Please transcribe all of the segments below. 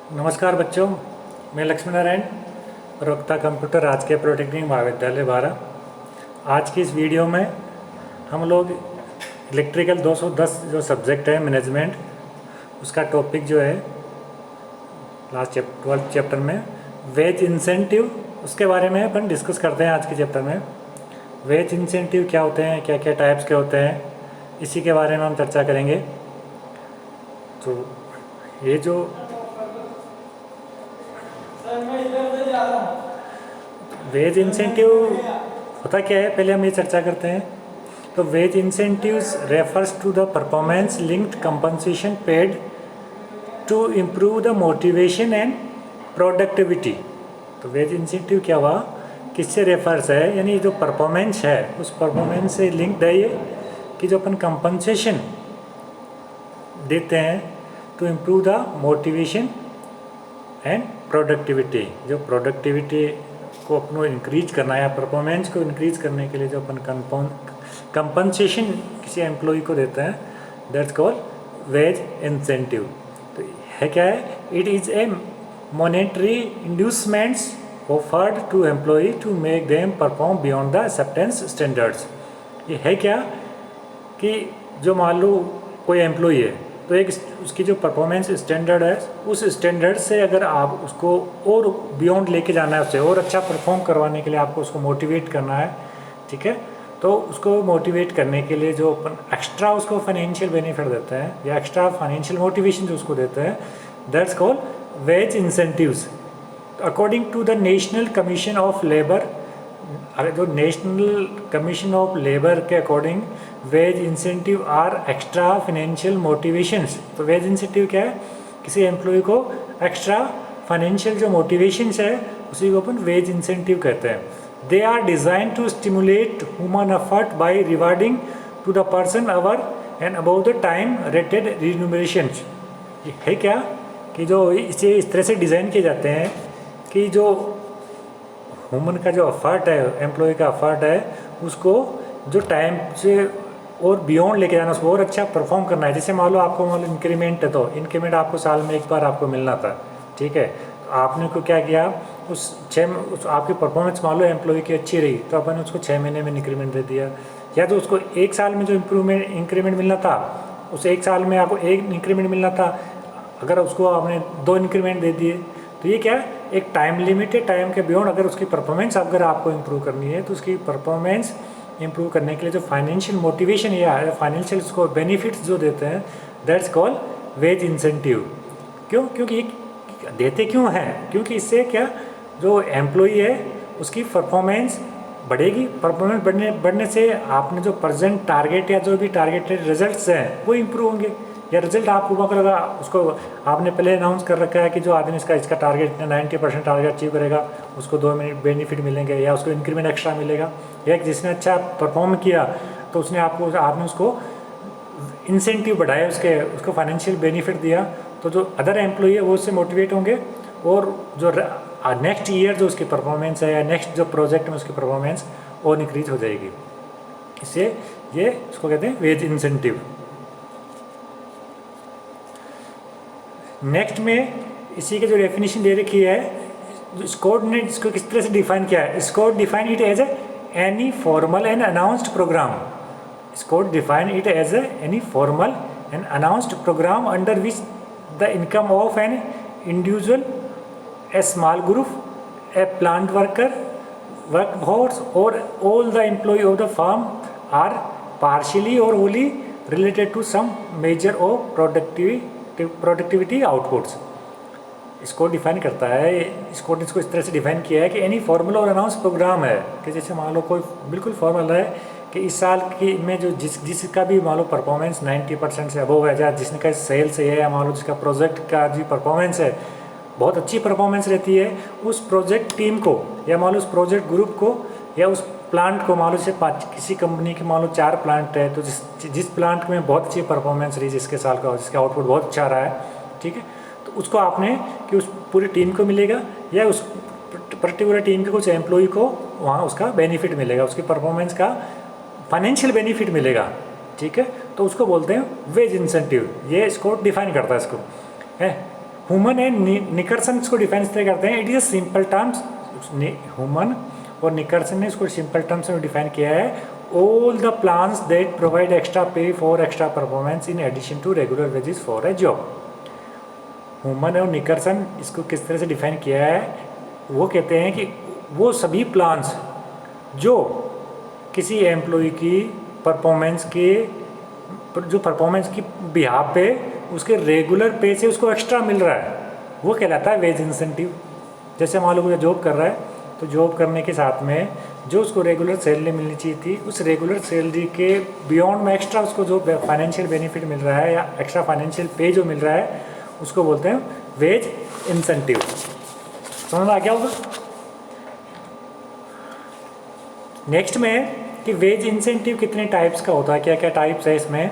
नमस्कार बच्चों, मैं लक्ष्मी नारायण, प्रवक्ता कंप्यूटर राजकीय पॉलिटेक्निक महाविद्यालय बारा। आज की इस वीडियो में हम लोग इलेक्ट्रिकल 210 जो सब्जेक्ट है मैनेजमेंट, उसका टॉपिक जो है लास्ट 12th चैप्टर में वेज इंसेंटिव, उसके बारे में अपन डिस्कस करते हैं। आज के चैप्टर में वेज इंसेंटिव क्या होते हैं, क्या क्या टाइप्स के होते हैं, इसी के बारे में हम चर्चा करेंगे। तो ये जो वेज इंसेंटिव होता क्या है, पहले हम ये चर्चा करते हैं। तो wage incentives refers to the performance linked compensation paid to improve the motivation and productivity. तो वेज इंसेंटिव क्या हुआ, किससे रेफर्स है, यानी जो परफॉर्मेंस है उस परफॉर्मेंस से लिंक्ड है ये कि जो अपन कंपनसेशन देते हैं to improve the motivation and productivity. जो प्रोडक्टिविटी को अपनो इंक्रीज करना है या परफॉर्मेंस को इंक्रीज करने के लिए जो अपन कंपनसेशन किसी एम्प्लॉय को देते हैं, दैट्स कॉल्ड वेज इंसेंटिव। तो है क्या है, it is a monetary inducements offered to employ to make them perform beyond the acceptance standards. ये है क्या कि जो मान लो कोई एम्प्लॉय है तो एक उसकी जो परफॉर्मेंस स्टैंडर्ड है, उस स्टैंडर्ड से अगर आप उसको और बियॉन्ड लेके जाना है, उससे और अच्छा परफॉर्म करवाने के लिए आपको उसको मोटिवेट करना है, ठीक है। तो उसको मोटिवेट करने के लिए जो अपन एक्स्ट्रा उसको फाइनेंशियल बेनिफिट देते हैं या एक्स्ट्रा फाइनेंशियल मोटिवेशन जो उसको देते हैं, that's called wage incentives. According to the national commission of labour, जो नेशनल कमीशन ऑफ लेबर के according wage incentive are extra financial motivations. तो वेज इंसेंटिव क्या है, किसी एम्प्लॉय को एक्स्ट्रा फाइनेंशियल जो मोटिवेशंस है उसी को अपन वेज इंसेंटिव कहते हैं। They are designed to stimulate human effort by rewarding to the person over and above the time rated remunerations. ये है क्या कि जो इसे इस तरह से डिज़ाइन किए जाते हैं कि जो ह्यूमन का जो एफर्ट है, एम्प्लॉय का एफर्ट है, उसको जो टाइम से और बियॉन्ड लेके जाना, उसको और अच्छा परफॉर्म करना है। जैसे मान लो आपको मान लो इंक्रीमेंट है, तो इंक्रीमेंट आपको साल में एक बार आपको मिलना था, ठीक है। तो आपने को क्या किया, उस आपकी परफॉर्मेंस मान लो एम्प्लॉय की अच्छी रही तो अपन उसको 6 महीने में इंक्रीमेंट दे दिया, या तो उसको एक साल में जो इंक्रीमेंट मिलना था उस एक साल में आपको एक इंक्रीमेंट मिलना था, अगर उसको आपने 2 इंक्रीमेंट दे दिए। तो ये क्या है, एक टाइम लिमिटेड टाइम के बियॉन्ड अगर उसकी परफॉर्मेंस अगर आपको इम्प्रूव करनी है तो उसकी परफॉर्मेंस इम्प्रूव करने के लिए जो फाइनेंशियल मोटिवेशन या फाइनेंशियल उसको बेनिफिट्स जो देते हैं, दैट्स कॉल्ड वेज इंसेंटिव। क्यों, क्योंकि देते क्यों हैं, क्योंकि इससे क्या जो एम्प्लॉय है उसकी परफॉर्मेंस बढ़ेगी। परफॉर्मेंस बढ़ने से आपने जो प्रेजेंट टारगेट या जो भी टारगेटेड रिजल्ट्स हैं वो इम्प्रूव होंगे, या रिजल्ट आपको अगर उसको आपने पहले अनाउंस कर रखा है कि जो आदमी इसका टारगेट 90% टारगेट अचीव करेगा उसको 2 मिनट बेनिफिट मिलेंगे या उसको इंक्रीमेंट एक्स्ट्रा मिलेगा, या जिसने अच्छा परफॉर्म किया तो आपने उसको इंसेंटिव बढ़ाया, उसको फाइनेंशियल बेनिफिट दिया, तो जो अदर एम्प्लॉय है वो उससे मोटिवेट होंगे और जो नेक्स्ट ईयर जो उसकी परफॉर्मेंस है या नेक्स्ट जो प्रोजेक्ट में उसकी परफॉर्मेंस और इंक्रीज हो जाएगी। इससे ये इसको कहते हैं वेज इंसेंटिव। नेक्स्ट में इसी के जो डेफिनेशन दे रखी है, स्कोड ने इसको किस तरह से डिफाइन किया है, Scott define it as any formal and announced program. Scott define it as any formal and announced program under which the income of an individual, a small group, a plant worker, workforce or all the employee of the firm are partially or wholly related to some measure of productivity outputs. इसको define करता है, इसको इस तरह से define किया है कि एनी फॉर्मल और अनाउंस प्रोग्राम है कि जैसे मान लो कोई बिल्कुल फॉर्मल है कि इस साल की में जो जिसका भी मान लो परफॉर्मेंस 90% से अबव है, या जिसका सेल्स है या मान लो जिसका प्रोजेक्ट का जो परफॉर्मेंस है बहुत अच्छी परफॉर्मेंस रहती है, उस प्रोजेक्ट टीम को या मान लो उस प्रोजेक्ट ग्रुप को या उस प्लांट को, मान लो जैसे किसी कंपनी के मान लो 4 प्लांट है, तो जिस प्लांट में बहुत अच्छी परफॉर्मेंस रही, जिसका आउटपुट बहुत अच्छा रहा है, ठीक है, तो उसको आपने कि उस पूरी टीम को मिलेगा या उस पर्टिकुलर टीम के कुछ एम्प्लॉय को वहाँ उसका बेनिफिट मिलेगा, उसकी परफॉर्मेंस का फाइनेंशियल बेनिफिट मिलेगा, ठीक है। तो उसको बोलते हैं वेज इंसेंटिव। ये इसको डिफाइन करता है इसको है। ह्यूमन एंड निकर्सन इसको डिफाइन इस तरह करते हैं, it is a simple terms. Human और निकर्सन ने इसको सिंपल टर्म्स में डिफाइन किया है, all the plans that provide extra pay for extra performance in addition to regular wages for a job. Human और निकर्सन इसको किस तरह से डिफाइन किया है, वो कहते हैं कि वो सभी प्लान्स जो किसी एम्प्लॉय की परफॉर्मेंस की बिहाफ पे उसके रेगुलर पे से उसको एक्स्ट्रा मिल रहा है, वो कहलाता है वेज इंसेंटिव। जैसे मान लो कोई जॉब कर रहा है, तो जॉब करने के साथ में जो उसको रेगुलर सैलरी मिलनी चाहिए थी, उस रेगुलर सैलरी के बियॉन्ड में एक्स्ट्रा उसको जो फाइनेंशियल बेनिफिट मिल रहा है या एक्स्ट्रा फाइनेंशियल पे जो मिल रहा है, उसको बोलते हैं वेज इंसेंटिव। समझ में आ गया होगा। नेक्स्ट में कि वेज इंसेंटिव कितने टाइप्स का होता है, क्या क्या टाइप्स है इसमें,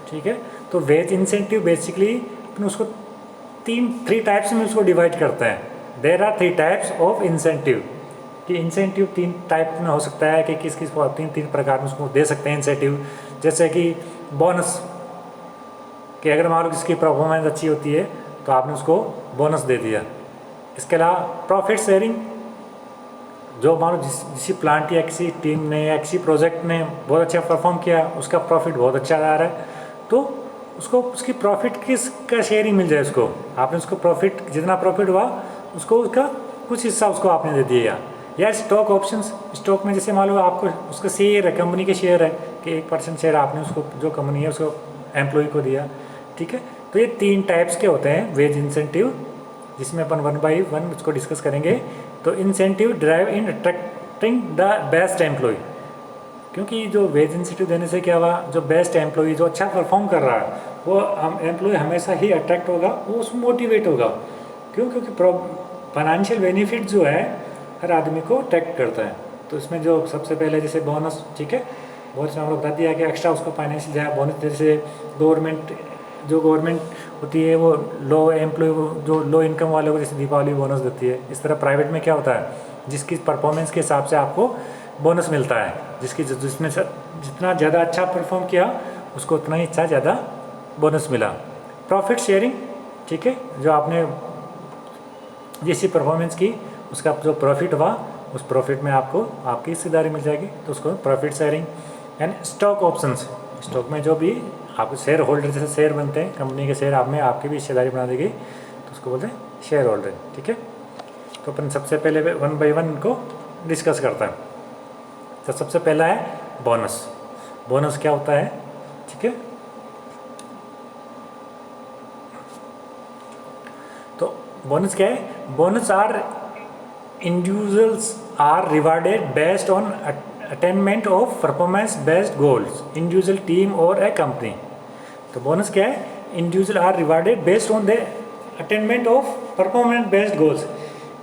ठीक है। तो वेज इंसेंटिव बेसिकली अपन उसको थ्री टाइप्स में उसको डिवाइड करते हैं। There are 3 types of incentive, कि इंसेंटिव 3 टाइप में हो सकता है कि किस तीन प्रकार में उसको दे सकते हैं इंसेंटिव। जैसे कि बोनस, कि अगर मान लो किसकी परफॉर्मेंस अच्छी होती है तो आपने उसको बोनस दे दिया। इसके अलावा प्रॉफिट शेयरिंग, जो मान लो किसी प्लांट या किसी टीम ने या किसी प्रोजेक्ट ने बहुत अच्छा परफॉर्म किया, उसका प्रॉफिट बहुत अच्छा आ रहा है, तो उसको उसकी प्रॉफिट का शेयरिंग मिल जाए उसको। आपने उसको प्रॉफिट, जितना प्रॉफिट हुआ उसको उसका कुछ हिस्सा उसको आपने दे दिया। या स्टॉक ऑप्शंस, स्टॉक में जैसे मान लो आपको उसका शेयर है, कंपनी के शेयर है, कि 1% शेयर आपने उसको, जो कंपनी है उसको एम्प्लॉय को दिया, ठीक है। तो ये 3 टाइप्स के होते हैं वेज इंसेंटिव, जिसमें अपन 1 बाई 1 उसको डिस्कस करेंगे। तो incentive drive in attracting the best employ, क्योंकि जो वेज इंसेंटिव देने से क्या हुआ, जो बेस्ट एम्प्लॉय जो अच्छा परफॉर्म कर रहा है वो एम्प्लॉय हमेशा ही अट्रैक्ट होगा, वो उसमें मोटिवेट होगा। क्योंकि फाइनेंशियल बेनिफिट जो है हर आदमी को अट्रैक्ट करता है। तो इसमें जो सबसे पहले जैसे बोनस, ठीक है, बहुत हम लोग बता दिया कि एक्स्ट्रा उसको फाइनेंशियल जाए बोनस। जैसे गवर्नमेंट होती है वो लो एम्प्लॉय, जो लो इनकम वाले को जैसे दीपावली बोनस देती है, इस तरह प्राइवेट में क्या होता है, जिसकी परफॉर्मेंस के हिसाब से आपको बोनस मिलता है। जिसने जितना ज़्यादा अच्छा परफॉर्म किया उसको उतना ही अच्छा ज़्यादा बोनस मिला। प्रॉफिट शेयरिंग, ठीक है, जो आपने जैसी परफॉर्मेंस की उसका जो प्रॉफिट हुआ उस प्रॉफिट में आपको आपकी हिस्सेदारी मिल जाएगी, तो उसको profit sharing. And stock options, stock में जो भी आपको शेयर होल्डर, जैसे शेयर बनते हैं कंपनी के शेयर, आप में आपकी भी हिस्सेदारी बना देगी, तो उसको बोलते हैं शेयर होल्डर, ठीक है। तो अपन सबसे पहले 1 बाई 1 को डिस्कस करता है। तो सबसे पहला है बोनस। बोनस क्या होता है, ठीक है। तो बोनस क्या है, bonus are individuals are rewarded based on attainment of performance based goals, individual team or a company. तो बोनस क्या है, individual are rewarded based on the attainment of performance based goals,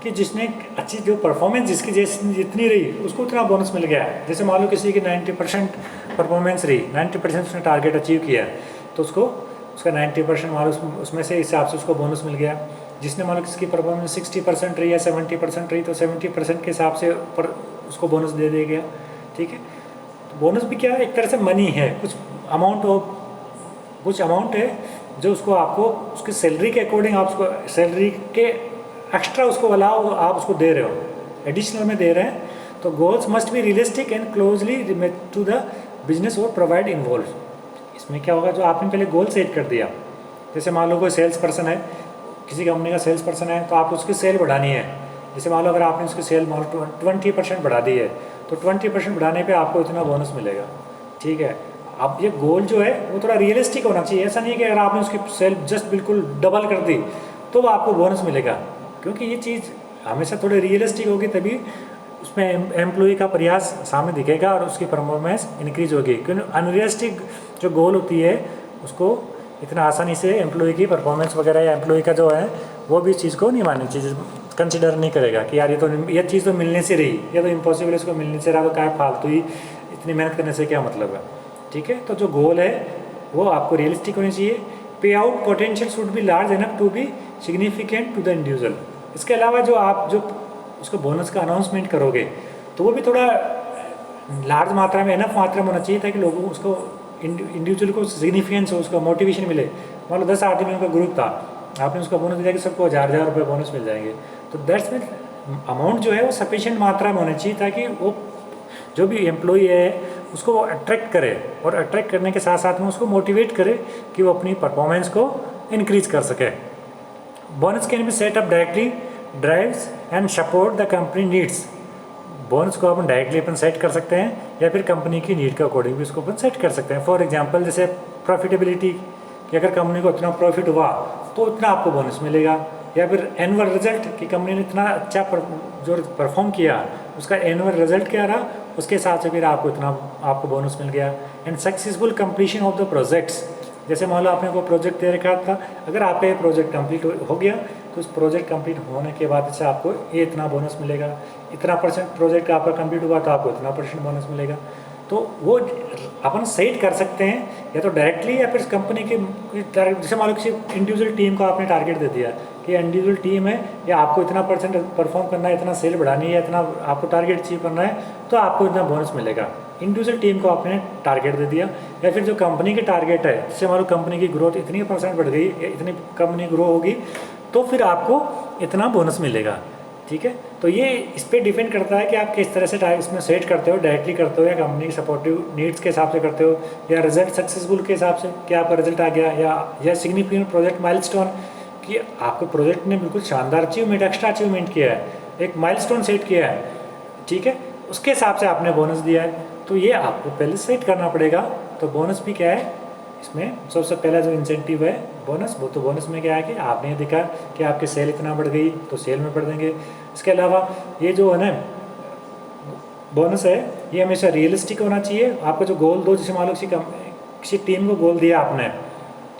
कि जिसने अच्छी जो परफॉर्मेंस जिसकी जितनी रही उसको उतना बोनस मिल गया। जैसे मान लो किसी की 90% परफॉर्मेंस रही, 90% उसने टारगेट अचीव किया, तो उसको उसका 90% मान लो उसमें से हिसाब से उसको बोनस मिल गया। जिसने मान लो किसकी परफॉर्मेंस 60% रही या 70% रही, तो 70% के हिसाब से उसको बोनस दे दिया गया, ठीक है। तो बोनस भी क्या है, एक तरह से मनी है, कुछ अमाउंट है जो उसको आपको उसकी सैलरी के अकॉर्डिंग आप उसको सैलरी के एक्स्ट्रा उसको अलाउ आप उसको दे रहे हो, एडिशनल में दे रहे हैं। तो goals must be realistic and closely to the business or provide involve. इसमें क्या होगा, जो आपने पहले गोल सेट कर दिया, जैसे मान लो कोई सेल्स पर्सन है, किसी कंपनी का सेल्स पर्सन है, तो आप उसकी सेल बढ़ानी है। जैसे मान लो अगर आपने उसकी सेल मान लो 20% बढ़ा दी है, तो 20% बढ़ाने पे आपको इतना बोनस मिलेगा, ठीक है। अब ये गोल जो है वो थोड़ा रियलिस्टिक होना चाहिए। ऐसा नहीं कि अगर आपने उसकी सेल जस्ट बिल्कुल डबल कर दी तो वो आपको बोनस मिलेगा, क्योंकि ये चीज़ हमेशा थोड़ी रियलिस्टिक होगी, तभी उसमें एम्प्लॉय का प्रयास सामने दिखेगा और उसकी परफॉर्मेंस इंक्रीज होगी। क्योंकि अनरियलिस्टिक जो गोल होती है उसको इतना आसानी से एम्प्लॉय की परफॉर्मेंस वगैरह या एम्प्लॉय का जो है वो भी चीज़ को नहीं माननी चाहिए, कंसिडर नहीं करेगा कि यार ये चीज़ तो मिलने से रही, ये तो इम्पॉसिबल है, इसको मिलने से रहा, तो क्या फालतू ही इतनी मेहनत करने से क्या मतलब है, ठीक है। तो जो गोल है वो आपको रियलिस्टिक होनी चाहिए। Payout potential should be large enough to be significant to the individual. इसके अलावा जो आप जो उसको बोनस का अनाउंसमेंट करोगे तो वो भी थोड़ा लार्ज मात्रा में, इनफ मात्रा में होना चाहिए, ताकि लोगों को उसको इंडिविजुअल को सिग्निफिकेंस हो, उसका मोटिवेशन मिले। मान लो 10 आदमियों का ग्रुप था, आपने उसका बोनस दिया कि सबको 1000 रुपये बोनस मिल जाएंगे, तो दैट्स मीन अमाउंट जो है वो सफिशिएंट मात्रा में होनी चाहिए ताकि वो जो भी एम्प्लॉई है उसको वो अट्रैक्ट करे, और अट्रैक्ट करने के साथ साथ में उसको मोटिवेट करे कि वो अपनी परफॉर्मेंस को इंक्रीज कर सके। Bonus can be set up directly drives and support the company needs. Bonus को अपन डायरेक्टली अपन सेट कर सकते हैं या फिर कंपनी की नीड के अकॉर्डिंग भी उसको अपन सेट कर सकते हैं। फॉर एग्जांपल जैसे प्रॉफिटेबिलिटी, कि अगर कंपनी को इतना प्रॉफिट हुआ तो इतना आपको बोनस मिलेगा, या फिर एनुअल रिजल्ट कि कंपनी ने इतना अच्छा जो परफॉर्म किया उसका एनुअल रिजल्ट क्या रहा, उसके हिसाब से फिर आपको इतना आपको बोनस मिल गया। And successful completion of the projects, जैसे मान लो आपने कोई प्रोजेक्ट दे रखा था, अगर आपका ये प्रोजेक्ट कंप्लीट हो गया तो उस प्रोजेक्ट कंप्लीट होने के बाद से आपको ये इतना बोनस मिलेगा, इतना परसेंट प्रोजेक्ट आपका कंप्लीट हुआ तो आपको इतना परसेंट बोनस मिलेगा। तो वो अपन सेट कर सकते हैं या तो डायरेक्टली या फिर कंपनी के, जैसे मान लो किसी इंडिविजुअल टीम को आपने टारगेट दे दिया कि इंडिविजुअल टीम है या आपको इतना परसेंट परफॉर्म करना है, इतना सेल बढ़ानी है, इतना आपको टारगेट अचीव करना है तो आपको इतना बोनस मिलेगा। इंडिविजुअल टीम को आपने टारगेट दे दिया, या फिर जो कंपनी की टारगेट है, जैसे मान लो कंपनी की ग्रोथ इतनी परसेंट बढ़ गई, इतनी कंपनी ग्रो होगी तो फिर आपको इतना बोनस मिलेगा। ठीक है, तो ये इस पर डिपेंड करता है कि आप किस तरह से इसमें सेट करते हो, डायरेक्टली करते हो या कंपनी की सपोर्टिव नीड्स के हिसाब से करते हो, या रिजल्ट सक्सेसफुल के हिसाब से कि आपका रिजल्ट आ गया, या सिग्निफिकेंट प्रोजेक्ट माइलस्टोन कि आपके प्रोजेक्ट ने बिल्कुल शानदार अचीवमेंट, एक्स्ट्रा अचीवमेंट किया है, एक माइलस्टोन सेट किया है। ठीक है, उसके हिसाब से आपने बोनस दिया है, तो ये आपको पहले सेट करना पड़ेगा। तो बोनस भी क्या है, इसमें सबसे पहला जो इंसेंटिव है बोनस, वो तो बोनस में क्या है कि आपने देखा कि आपकी सेल इतना बढ़ गई तो सेल में बढ़ देंगे। इसके अलावा ये जो है ना बोनस है ये हमेशा रियलिस्टिक होना चाहिए। आपका जो गोल दो, जैसे मान लो किसी टीम को गोल दिया आपने,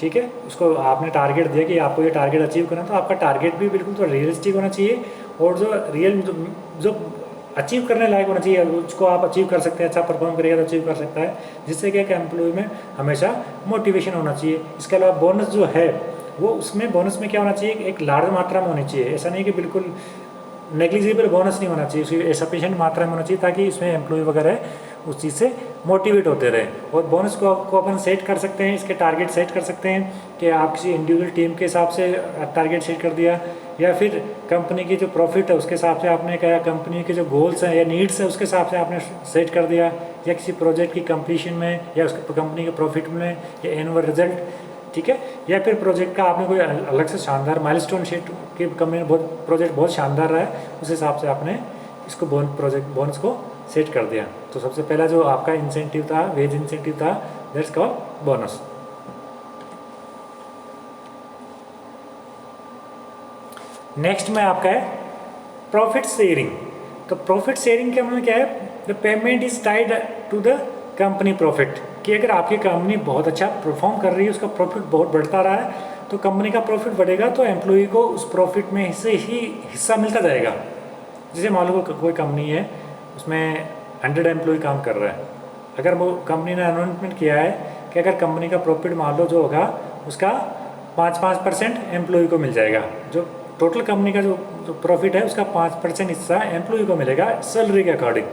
ठीक है, उसको आपने टारगेट दिया कि आपको ये टारगेट अचीव करना, तो आपका टारगेट भी बिल्कुल तो रियलिस्टिक होना चाहिए, और जो रियल जो अचीव करने लायक होना चाहिए उसको आप अचीव कर सकते हैं, अच्छा परफॉर्म करेगा तो अचीव कर सकता है, जिससे क्या कि एम्प्लॉय में हमेशा मोटिवेशन होना चाहिए। इसके अलावा बोनस जो है वो उसमें बोनस में क्या होना चाहिए, एक लार्ज मात्रा में होनी चाहिए, ऐसा नहीं कि बिल्कुल नेग्लिजिबल बोनस नहीं होना चाहिए, उसकी सफिशिएंट मात्रा में होना चाहिए ताकि इसमें एम्प्लॉय वगैरह उस चीज़ से मोटिवेट होते रहे। और बोनस को अपन सेट कर सकते हैं, इसके टारगेट सेट कर सकते हैं कि आप किसी इंडिविजुअल टीम के हिसाब से टारगेट सेट कर दिया, या फिर कंपनी की जो प्रॉफिट है उसके हिसाब से आपने कहा, कंपनी के जो गोल्स हैं या नीड्स है उसके हिसाब से आपने सेट कर दिया, या किसी प्रोजेक्ट की कंप्लीशन में या उसके कंपनी के प्रॉफिट में या एनुअल रिजल्ट। ठीक है, या फिर प्रोजेक्ट का आपने कोई अलग से शानदार माइलस्टोन सेट की कंपनी में बहुत प्रोजेक्ट बहुत शानदार रहा है, उस हिसाब से आपने इसको प्रोजेक्ट बोनस को सेट कर दिया। तो सबसे पहला जो आपका इंसेंटिव था, वेज इंसेंटिव था, दैट्स कॉल्ड बोनस। नेक्स्ट में आपका है प्रॉफिट शेयरिंग। तो प्रॉफिट शेयरिंग के मतलब क्या है, the payment is tied to the company profit, कि अगर आपकी कंपनी बहुत अच्छा परफॉर्म कर रही है, उसका प्रॉफिट बहुत बढ़ता रहा है, तो कंपनी का प्रॉफिट बढ़ेगा तो एम्प्लॉय को उस प्रॉफिट में से ही हिस्सा मिलता जाएगा। जैसे मान लो कोई कंपनी है उसमें 100 एम्प्लॉय काम कर रहा है, अगर वो कंपनी ने अनाउंसमेंट किया है कि अगर कंपनी का प्रॉफिट मान लो जो होगा उसका 5% एम्प्लॉय को मिल जाएगा, जो टोटल कंपनी का जो प्रॉफिट है उसका 5% हिस्सा एम्प्लॉय को मिलेगा सैलरी के अकॉर्डिंग,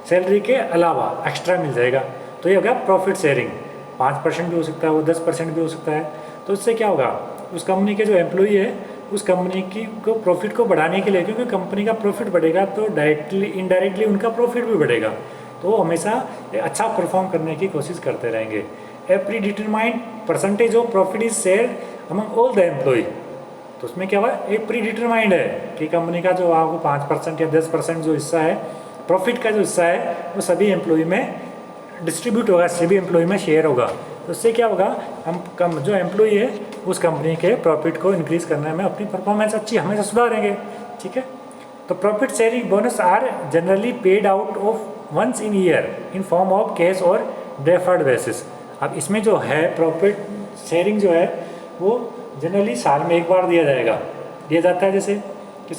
सैलरी के अलावा एक्स्ट्रा मिल जाएगा, तो ये होगा प्रॉफिट शेयरिंग। 5% भी हो सकता है, वो 10% भी हो सकता है। तो इससे क्या होगा, उस कंपनी के जो एम्प्लॉई है उस कंपनी की को प्रॉफिट को बढ़ाने के लिए, क्योंकि कंपनी का प्रॉफिट बढ़ेगा तो डायरेक्टली इनडायरेक्टली उनका प्रॉफिट भी बढ़ेगा, तो वो हमेशा अच्छा परफॉर्म करने की कोशिश करते रहेंगे। A pre determined percentage of profit is share among all the employee. तो उसमें क्या हुआ, एक प्री डिटरमाइंड है कि कंपनी का जो आपको 5% या 10% जो हिस्सा है, प्रॉफिट का जो हिस्सा है वो सभी एम्प्लॉय में डिस्ट्रीब्यूट होगा, सभी एम्प्लॉय में शेयर होगा। तो उससे क्या होगा, हम जो एम्प्लॉय है उस कंपनी के प्रॉफिट को इंक्रीज करने में अपनी परफॉर्मेंस अच्छी हमेशा सुधारेंगे। ठीक है, तो profit sharing bonus are generally paid out of once in year in form of cash or deferred basis. अब इसमें जो है प्रॉफिट शेयरिंग जो है वो जनरली साल में एक बार दिया जाता है, जैसे कि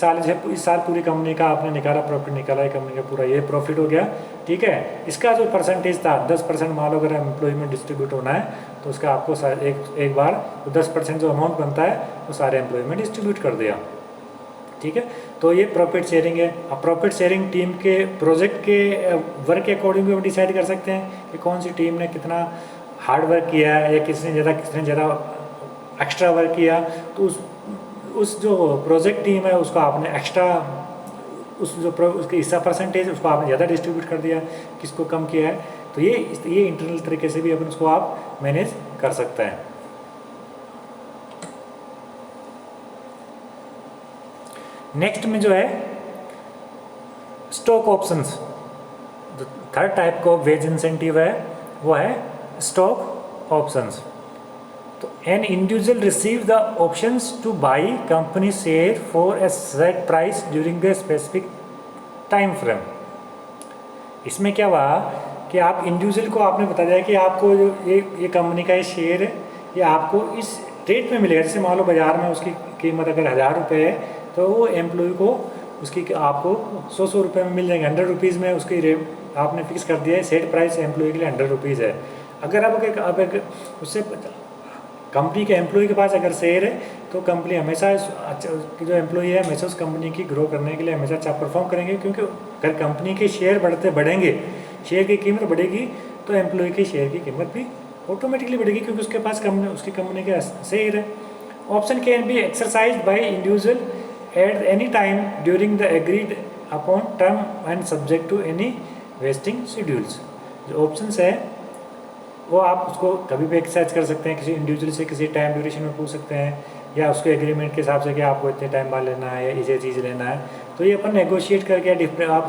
इस साल पूरी कंपनी का आपने निकाला, प्रॉफिट निकाला है कंपनी का पूरा, ये प्रॉफिट हो गया। ठीक है, इसका जो परसेंटेज था 10% मान लो अगर एम्प्लॉय में डिस्ट्रीब्यूट होना है तो उसका आपको एक बार 10% जो अमाउंट बनता है वो सारे एम्प्लॉय में डिस्ट्रीब्यूट कर दिया। ठीक है, तो ये प्रॉफिट शेयरिंग है। अब प्रॉफिट शेयरिंग टीम के प्रोजेक्ट के वर्क के अकॉर्डिंग भी हम डिसाइड कर सकते हैं कि कौन सी टीम ने कितना हार्ड वर्क किया है या किसने ज़्यादा एक्स्ट्रा वर्क किया, तो उस जो प्रोजेक्ट टीम है उसको आपने एक्स्ट्रा उसके हिस्सा परसेंटेज उसको आपने ज़्यादा डिस्ट्रीब्यूट कर दिया, किसको कम किया है, तो ये इंटरनल तरीके से भी अपन उसको आप मैनेज कर सकते हैं। नेक्स्ट में जो है स्टॉक ऑप्शंस, जो थर्ड टाइप का वेज इंसेंटिव है वो है स्टॉक ऑप्शंस। तो an individual receive the options two by company share for a set price during the specific time frame. इसमें क्या हुआ कि आप इंडिविजुअल को आपने बता दिया कि आपको जो ये कंपनी का ये शेयर है ये आपको इस रेट में मिलेगा। जैसे मान लो बाज़ार में उसकी कीमत अगर 1000 रुपये है तो वो एम्प्लॉय को उसकी आपको 100 रुपये में मिल जाएंगे। 100 रुपीज़ में उसकी रेट आपने फिक्स कर दिया है, सेट प्राइस एम्प्लॉय के लिए 100 रुपीज़ है। अगर अब एक उससे कंपनी के एम्प्लॉय के पास अगर शेयर है तो कंपनी हमेशा जो एम्प्लॉय है हमेशा उस कंपनी की ग्रो करने के लिए हमेशा अच्छा परफॉर्म करेंगे, क्योंकि अगर कंपनी के शेयर बढ़ेंगे, शेयर की कीमत बढ़ेगी तो एम्प्लॉय की शेयर की कीमत भी ऑटोमेटिकली बढ़ेगी, क्योंकि उसके पास उसकी कंपनी का शेयर है। Option can be exercise by individual at any time during the agreed upon term and subject to any vesting schedules. जो ऑप्शंस है वो आप उसको कभी भी एक्सरसाइज कर सकते हैं, किसी इंडिविजुअल से किसी टाइम ड्यूरेशन में पूछ सकते हैं, या उसके एग्रीमेंट के हिसाब से कि आपको इतने टाइम बाद लेना है या इसे चीज़ लेना है। तो ये अपन नेगोशिएट करके आप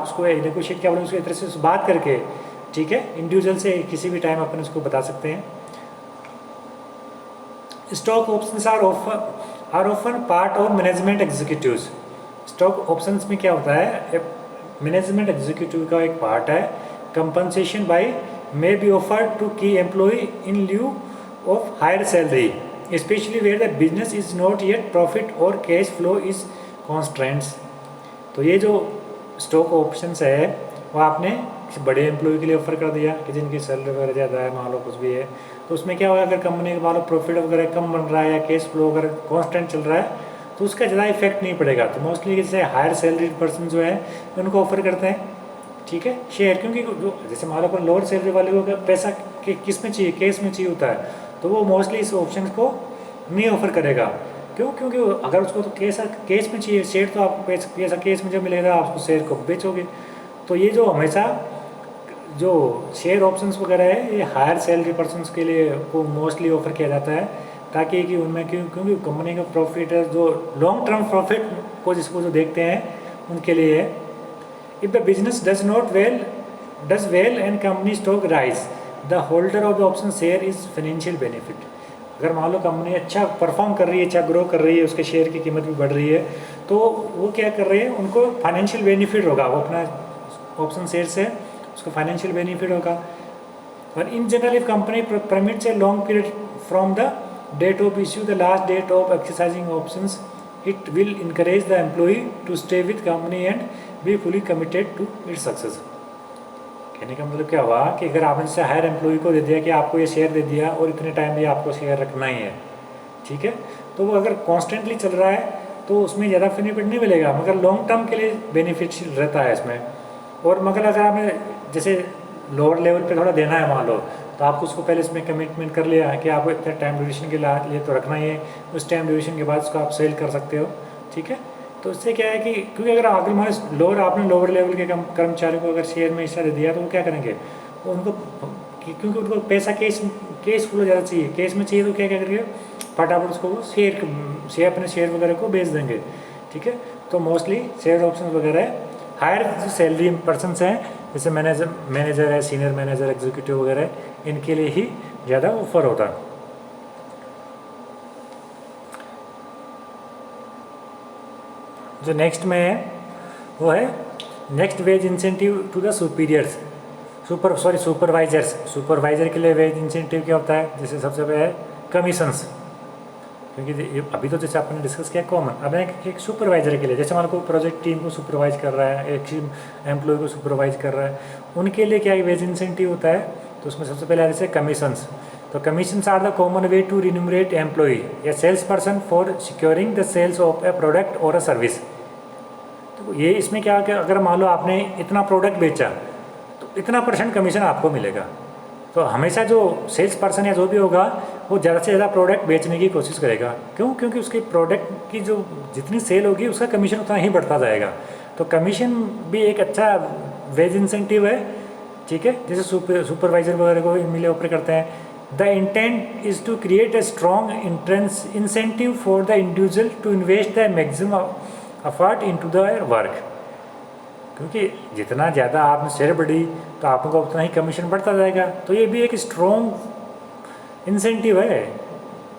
उसको नेगोशिएट क्या बोले उसको एक तरह से बात करके, ठीक है, इंडिविजुअल से किसी भी टाइम अपन उसको बता सकते हैं। Stock options are often part of management executives. Stock options में क्या होता है, मैनेजमेंट एग्जीक्यूटिव का एक पार्ट है। Compensation by may be offered to key employee in lieu of higher salary, especially where the business is not yet profit or cash flow is constraints। तो ये जो स्टॉक ऑप्शंस है वो आपने किसी बड़े एम्प्लॉय के लिए ऑफर कर दिया कि जिनकी सैलरी वगैरह ज़्यादा है, मान लो कुछ भी है, तो उसमें क्या होगा, अगर कंपनी का मान लो प्रॉफिट वगैरह कम बन रहा है या कैश फ्लो अगर कॉन्स्टेंट चल रहा है तो उसका ज़्यादा इफेक्ट नहीं पड़ेगा। तो मोस्टली जैसे हायर सैलरी पर्सन जो है उनको ऑफर करते हैं, ठीक है, शेयर, क्योंकि जो जैसे मान लो अपन लोअर सैलरी वाले को पैसा किस में चाहिए, केस में चाहिए होता है, तो वो मोस्टली इस ऑप्शन को नहीं ऑफर करेगा। क्यों? क्योंकि अगर उसको तो केस में चाहिए शेयर, तो आपको पैसा केस में जब मिलेगा आप उसको शेयर को बेचोगे। तो ये जो हमेशा जो शेयर ऑप्शंस वगैरह है ये हायर सैलरी पर्सनस के लिए को मोस्टली ऑफर किया जाता है, ताकि कि उनमें क्योंकि कंपनी का प्रॉफिट है जो लॉन्ग टर्म प्रॉफिट को जिसको जो देखते हैं उनके लिए। If the business does well and company stock rise, the holder of the option share is financial benefit। अगर मान लो कंपनी अच्छा परफॉर्म कर रही है, अच्छा ग्रो कर रही है, उसके शेयर की कीमत भी बढ़ रही है, तो वो क्या कर रहे हैं, उनको फाइनेंशियल बेनिफिट होगा, वो अपना ऑप्शन शेयर से उसको फाइनेंशियल बेनिफिट होगा। और in general if company permits a long period from the date of issue the last date of exercising options, it will encourage the employee to stay with company and be fully committed to its success। कहने का मतलब क्या हुआ कि अगर आपने जैसे higher employ को दे दिया कि आपको ये शेयर दे दिया और इतने टाइम भी आपको शेयर रखना ही है, ठीक है, तो वो अगर कॉन्स्टेंटली चल रहा है तो उसमें ज़्यादा बेनिफिट नहीं मिलेगा, मगर लॉन्ग टर्म के लिए बेनिफिट रहता है इसमें। और मगर अगर आपने जैसे लोअर लेवल पे थोड़ा देना है मान लो, तो आपको उसको पहले इसमें कमिटमेंट कर लिया है कि आपको इतने टाइम ड्यूरेशन के लिए तो रखना ही है, उस टाइम ड्यूरेशन के बाद उसको आप सेल कर सकते हो, ठीक है। तो इससे क्या है कि क्योंकि अगर आगे मान आपने लोअर लेवल के कर्मचारियों को अगर शेयर में हिस्सा दे दिया तो वो क्या करेंगे, वो उनको क्योंकि उनको पैसा केस फ्लो ज़्यादा चाहिए, केस में चाहिए, तो क्या करेंगे फटाफट उसको शेयर अपने शेयर वगैरह को बेच देंगे, ठीक है। तो मोस्टली शेयर ऑप्शन वगैरह हायर जो सैलरी पर्सनस हैं जैसे मैनेजर है, सीनियर मैनेजर, एग्जीक्यूटिव वगैरह, इनके लिए ही ज़्यादा ऑफर होता है। जो नेक्स्ट में है वो है next wage incentive to the superiors supervisor के लिए वेज इंसेंटिव क्या होता है, जैसे सबसे पहले है कमीशंस, क्योंकि अभी तो जैसे आपने डिस्कस किया कॉमन, अब एक सुपरवाइजर के लिए जैसे मान लो प्रोजेक्ट टीम को सुपरवाइज कर रहा है, एक एम्प्लॉय को सुपरवाइज कर रहा है, उनके लिए क्या वेज इंसेंटिव होता है। तो उसमें सबसे पहले जैसे कमीशंस, तो commissions are the common way to remunerate employee या sales person for securing the sales of a product or a service. तो ये इसमें क्या कि अगर मान लो आपने इतना प्रोडक्ट बेचा तो इतना % कमीशन आपको मिलेगा। तो हमेशा जो सेल्स पर्सन या जो भी होगा वो ज़्यादा से ज़्यादा प्रोडक्ट बेचने की कोशिश करेगा। क्यों? क्योंकि उसके प्रोडक्ट की जो जितनी सेल होगी उसका कमीशन उतना ही बढ़ता जाएगा। तो कमीशन भी एक अच्छा वेज इंसेंटिव है, ठीक है, जैसे सुपरवाइजर वगैरह को मिले ऑपरेट करते हैं। The intent is to create a strong intrinsic incentive for the individual to invest the maximum effort into the work, क्योंकि जितना ज़्यादा आपने सेल बढ़ी तो आपको उतना ही कमीशन बढ़ता जाएगा। तो ये भी एक स्ट्रॉन्ग इंसेंटिव है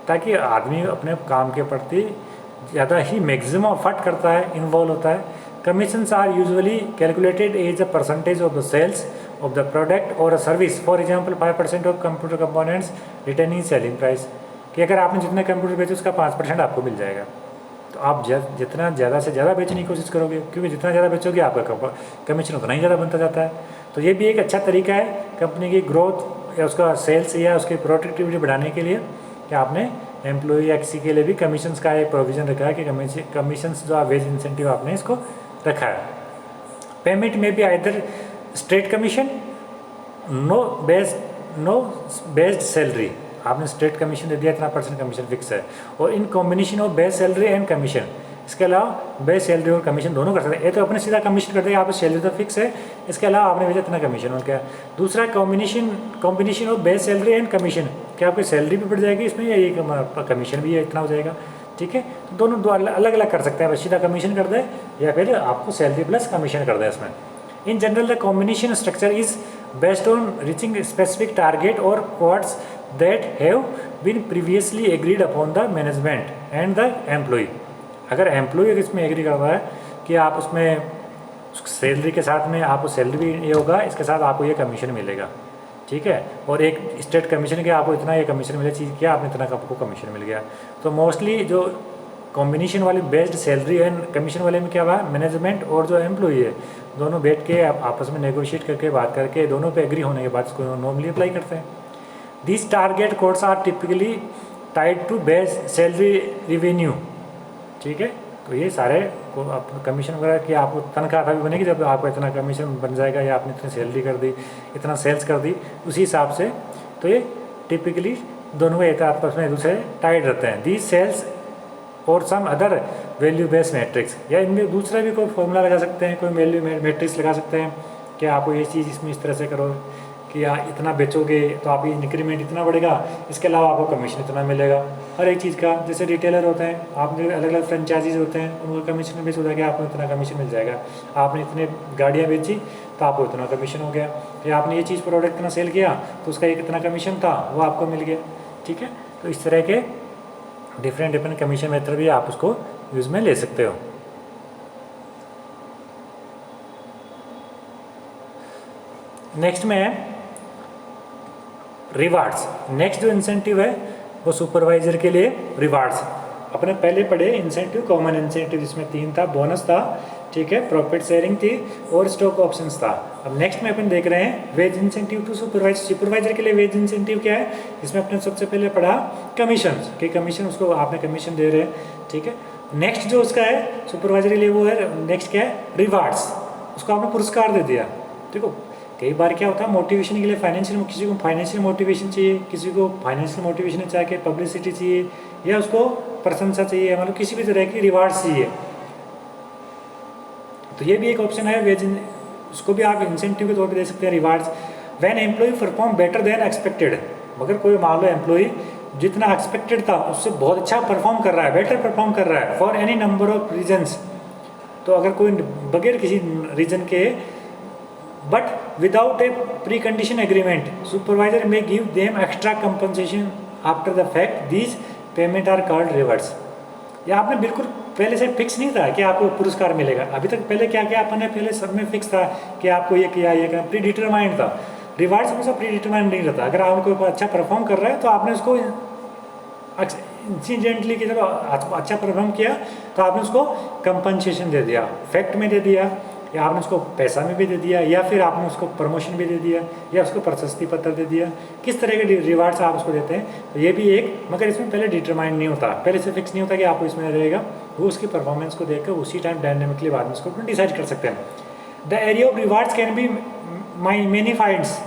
ताकि आदमी अपने काम के प्रति ज़्यादा ही मैक्सिमम एफर्ट करता है, इन्वॉल्व होता है। Commissions are usually calculated as a percentage of the sales of the product or a service. For example, 5% of computer components retaining selling price, कि अगर आपने जितने कंप्यूटर बेचे उसका 5% आपको मिल जाएगा। तो आप जितना ज़्यादा से ज़्यादा बेचने की कोशिश करोगे, क्योंकि जितना ज़्यादा बेचोगे आपका कमीशन उतना ही ज़्यादा बनता जाता है। तो ये भी एक अच्छा तरीका है कंपनी की ग्रोथ या उसका सेल्स या उसकी प्रोडक्टिविटी बढ़ाने के लिए कि आपने एम्प्लॉई या किसी के लिए भी कमीशंस का एक प्रोविज़न रखा है कि कमीशंस जो वेज इंसेंटिव आपने इसको रखा है। पेमेंट में भी either straight commission, know based salary, आपने स्ट्रेट कमीशन दे दिया, इतना % कमीशन फिक्स है, और in combination of base salary and commission. इसके अलावा बेस सैलरी और कमीशन दोनों कर सकते हैं। ये तो अपने सीधा कमीशन कर देगा, आप सैलरी तो फिक्स है, इसके अलावा आपने भेजा इतना कमीशन हो गया। दूसरा combination of base salary and commission, क्या आपकी सैलरी भी बढ़ जाएगी इसमें या ये कमीशन भी है इतना हो जाएगा, ठीक है। तो दोनों अलग अलग कर सकते हैं, सीधा कमीशन कर दे या फिर आपको सैलरी प्लस कमीशन कर दे इसमें। In general, the combination structure is based on reaching a specific target or quotas that have been previously agreed upon the management and the employee. अगर एम्प्लॉय इसमें एग्री कर रहा है कि आप उसमें सैलरी के साथ में आपको सैलरी भी ये होगा, इसके साथ आपको ये कमीशन मिलेगा, ठीक है, और एक स्टेट कमीशन के आपको इतना ये कमीशन मिले, चीज़ किया आपने इतना आपको कमीशन मिल गया। तो मोस्टली जो कॉम्बिनेशन वाली बेस्ड सैलरी एंड कमीशन वाले में क्या हुआ, मैनेजमेंट और जो एम्प्लॉई है दोनों बैठ के आपस में नेगोशिएट करके बात करके दोनों पे एग्री होने के बाद इसको नॉर्मली अप्लाई करते हैं। This target codes are typically tied to base salary revenue, ठीक है। तो ये सारे को आप कमीशन वगैरह की आपको तनख्वाह भी बनेगी जब आपको इतना कमीशन बन जाएगा या आपने इतनी सैलरी कर दी, इतना सेल्स कर दी, उसी हिसाब से। तो ये टिपिकली दोनों आपस में एक दूसरे टाइड रहते हैं। दीज सेल्स और some other value based metrics, या इनमें दूसरा भी कोई फॉर्मूला लगा सकते हैं, कोई वैल्यू मैट्रिक्स लगा सकते हैं कि आपको ये चीज़ इसमें इस तरह से करो कि इतना बेचोगे तो आप ये इंक्रीमेंट इतना बढ़ेगा, इसके अलावा आपको कमीशन इतना मिलेगा हर एक चीज़ का। जैसे रिटेलर होते हैं, आपने अलग अलग फ्रेंचाइजीज होते हैं, उनका कमीशन बेस होता है कि आपको इतना कमीशन मिल जाएगा। आपने इतने गाड़ियाँ बेची तो आपको इतना कमीशन हो गया, या आपने ये चीज़ प्रोडक्ट इतना सेल किया तो उसका एक इतना कमीशन था वो आपको मिल गया, ठीक है। तो इस तरह के डिफरेंट कमीशन मेथड भी आप उसको यूज़ में ले सकते हो। नेक्स्ट में है रिवार्ड्स। नेक्स्ट जो इंसेंटिव है वो सुपरवाइजर के लिए रिवार्ड्स। अपने पहले पढ़े इंसेंटिव, कॉमन इंसेंटिव जिसमें 3 था, बोनस था, ठीक है, प्रॉफिट शेयरिंग थी और स्टॉक ऑप्शंस था। अब नेक्स्ट में अपन देख रहे हैं वेज इंसेंटिव टू सुपरवाइजर के लिए वेज इंसेंटिव क्या है, इसमें अपने सबसे पहले पढ़ा कमीशन कि कमीशन उसको आपने कमीशन दे रहे हैं, ठीक है। नेक्स्ट जो उसका है सुपरवाइजर के लिए वो है, नेक्स्ट क्या है, रिवार्ड्स, उसको आपने पुरस्कार दे दिया। देखो कई बार क्या होता है मोटिवेशन के लिए फाइनेंशियल, किसी को फाइनेंशियल मोटिवेशन चाहिए, किसी को फाइनेंशियल मोटिवेशन चाहिए, पब्लिसिटी चाहिए, या उसको प्रशंसा चाहिए, मतलब किसी भी तरह की रिवार्ड्स चाहिए। तो ये भी एक ऑप्शन है वेज, उसको भी आप इंसेंटिव के तौर पे दे सकते हैं rewards. When employ perform better than expected, मगर कोई मान लो एम्प्लॉय जितना एक्सपेक्टेड था उससे बहुत अच्छा परफॉर्म कर रहा है, बेटर परफॉर्म कर रहा है, for any number of reasons, तो अगर कोई बगैर किसी रीजन के, but without a pre condition agreement, supervisor may give them extra compensation after the fact, these payment are called rewards. या आपने बिल्कुल पहले से फिक्स नहीं था कि आपको पुरस्कार मिलेगा, अभी तक पहले क्या किया अपन ने, पहले सब में फिक्स था कि आपको ये किया, ये किया, प्री डिटरमाइंड था। रिवार्ड्स हमेशा प्री डिटरमाइंड नहीं रहता, अगर आप कोई अच्छा परफॉर्म कर रहा है तो आपने उसको इंसिडेंटली कि चलो अच्छा परफॉर्म किया तो आपने उसको कंपनसेशन दे दिया, फैक्ट में दे दिया, या आपने उसको पैसा में भी दे दिया, या फिर आपने उसको प्रमोशन भी दे दिया, या उसको प्रशस्ति पत्र दे दिया। किस तरह के रिवार्ड्स आप उसको देते हैं, तो ये भी एक, मगर इसमें पहले डिटरमाइंड नहीं होता, पहले से फिक्स नहीं होता कि आपको इसमें रहेगा, वो उसकी परफॉर्मेंस को देखकर उसी टाइम डायनेमिकली बाद में उसको डिसाइड कर सकते हैं। The area of rewards can be manifold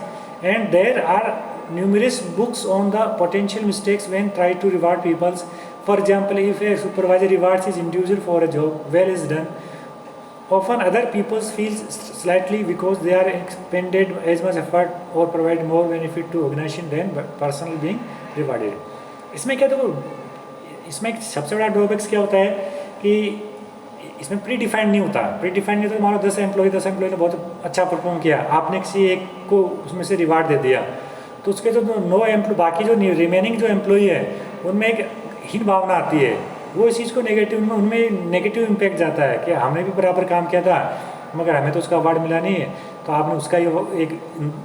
and there are numerous books on the potential mistakes when try to reward people. For example, if a supervisor rewards his individual for a job well is done, often other people feel slightly because they are expended as much effort or provide more benefit to organization than personal being rewarded. इसमें क्या, देखो इसमें सबसे बड़ा drawbacks क्या होता है कि इसमें प्री डिफाइंड नहीं होता। प्री डिफाइंड नहीं तो मान लो 10 एम्प्लॉय ने बहुत अच्छा परफॉर्म किया, आपने किसी एक को उसमें से रिवार्ड दे दिया, तो उसके जो 9 एम्प्लॉय बाकी जो रिमेनिंग जो एम्प्लॉय है उनमें एक हीन भावना आती है, वो इस चीज़ को नेगेटिव में उनमें नेगेटिव इम्पैक्ट जाता है कि हमने भी बराबर काम किया था मगर हमें तो उसका अवार्ड मिला नहीं है, तो आपने उसका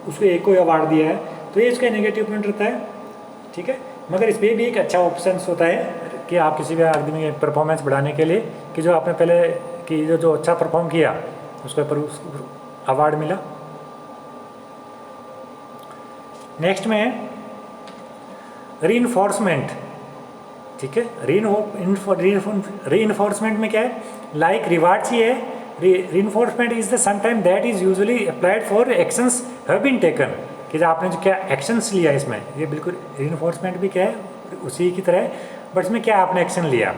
उसको एक को अवार्ड दिया है, तो ये उसका नेगेटिव पॉइंट रहता है। ठीक है, मगर इसमें भी एक अच्छा ऑप्शन होता है कि आप किसी भी आदमी की परफॉर्मेंस बढ़ाने के लिए कि जो आपने पहले कि जो अच्छा परफॉर्म किया उसको अवार्ड मिला। नेक्स्ट में रीइंफोर्समेंट। ठीक है, रीइंफोर्समेंट में क्या है, लाइक रिवार्ड ही है। Reinforcement is the some time that is usually applied for actions have been taken, कि जो आपने जो क्या एक्शंस लिया इसमें, ये बिल्कुल रीइंफोर्समेंट भी क्या है उसी की तरह, बट इसमें क्या आपने एक्शन लिया।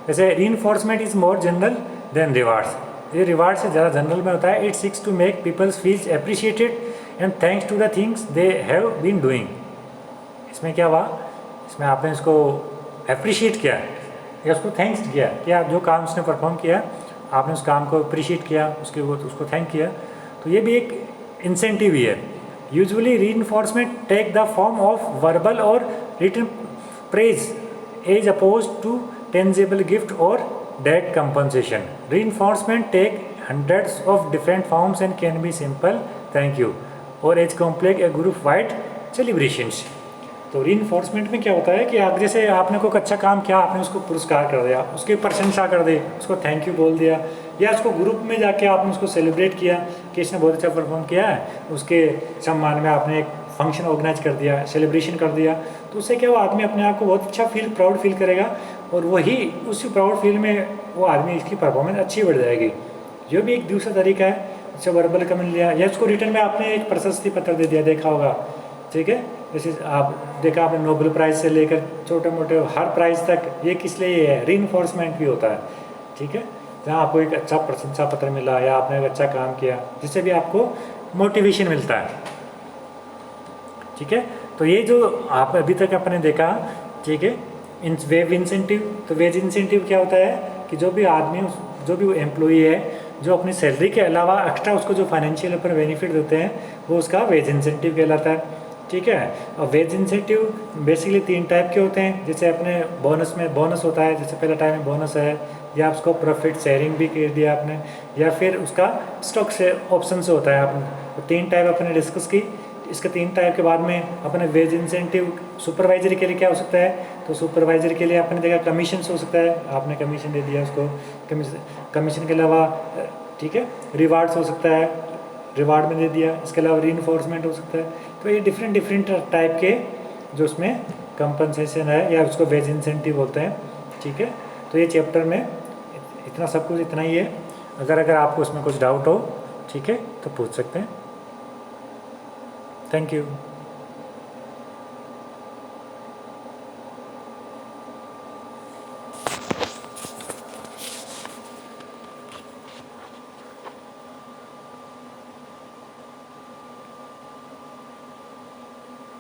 जैसे reinforcement is more general than rewards, ये रिवार्ड से ज़्यादा जनरल में होता है। It seeks to make peoples feels appreciated and thanks to the things they have been doing. इसमें क्या हुआ, इसमें आपने इसको अप्रिशिएट किया या उसको थैंक्स किया कि आप जो काम उसने परफॉर्म किया आपने उस काम को अप्रिशिएट किया, उसको थैंक किया, तो ये भी एक इंसेंटिव ही है। Usually reinforcement take the form of verbal or written praise as oppose to tangible gift or date compensation. Reinforcement take hundreds of different forms and can be simple thank you or as complex a group wide celebrations. तो reinforcement में क्या होता है कि आप जैसे आपने कोई अच्छा काम किया, आपने उसको पुरस्कार कर दिया, उसकी प्रशंसा कर दी, उसको थैंक यू बोल दिया, या उसको ग्रुप में जाके आपने उसको सेलिब्रेट किया कि इसने बहुत अच्छा परफॉर्म किया है, उसके सम्मान में आपने एक फंक्शन ऑर्गेनाइज कर दिया, सेलिब्रेशन कर दिया, तो उससे क्या वो आदमी अपने आप को बहुत अच्छा प्राउड फील करेगा और वही उसी प्राउड फील में वो आदमी इसकी परफॉर्मेंस अच्छी बढ़ जाएगी। जो भी एक दूसरा तरीका है, जैसे वर्बल कमेंट लिया या उसको रिटर्न में आपने एक प्रशस्ति पत्र दे दिया, देखा होगा। ठीक है, जैसे आप देखा आपने नोबेल प्राइज़ से लेकर छोटे मोटे हर प्राइज़ तक, ये किस लिए है, रीइंफोर्समेंट भी होता है। ठीक है, जहाँ आपको एक अच्छा प्रशंसा पत्र मिला या आपने एक अच्छा काम किया जिससे भी आपको मोटिवेशन मिलता है। ठीक है, तो ये जो आप अभी तक आपने देखा, ठीक है, वेज इंसेंटिव। तो वेज इंसेंटिव क्या होता है कि जो भी आदमी, जो भी एम्प्लॉई है जो अपनी सैलरी के अलावा एक्स्ट्रा उसको जो फाइनेंशियल अपने बेनिफिट देते हैं वो उसका वेज इंसेंटिव कहलाता है। ठीक है, और वेज इंसेंटिव बेसिकली 3 टाइप के होते हैं। जैसे अपने बोनस में बोनस होता है, जैसे पहला टाइम में बोनस है, या उसको प्रॉफिट शेयरिंग भी कर दिया आपने, या फिर उसका स्टॉक से ऑप्शन से होता है आपने। तो 3 टाइप अपने डिस्कस की। इसके 3 टाइप के बाद में अपने वेज इंसेंटिव सुपरवाइजर के लिए क्या हो सकता है, तो सुपरवाइजर के लिए आपने देखा कमीशन हो सकता है, आपने कमीशन दे दिया उसको, कमीशन के अलावा ठीक है रिवार्ड्स हो सकता है, रिवार्ड में दे दिया, इसके अलावा रीइंफोर्समेंट हो सकता है। तो ये डिफरेंट टाइप के जो उसमें कंपनसेशन है या उसको वेज इंसेंटिव बोलते हैं। ठीक है, तो ये चैप्टर में इतना सब कुछ इतना ही है। अगर आपको उसमें कुछ डाउट हो, ठीक है, तो पूछ सकते हैं। Thank you.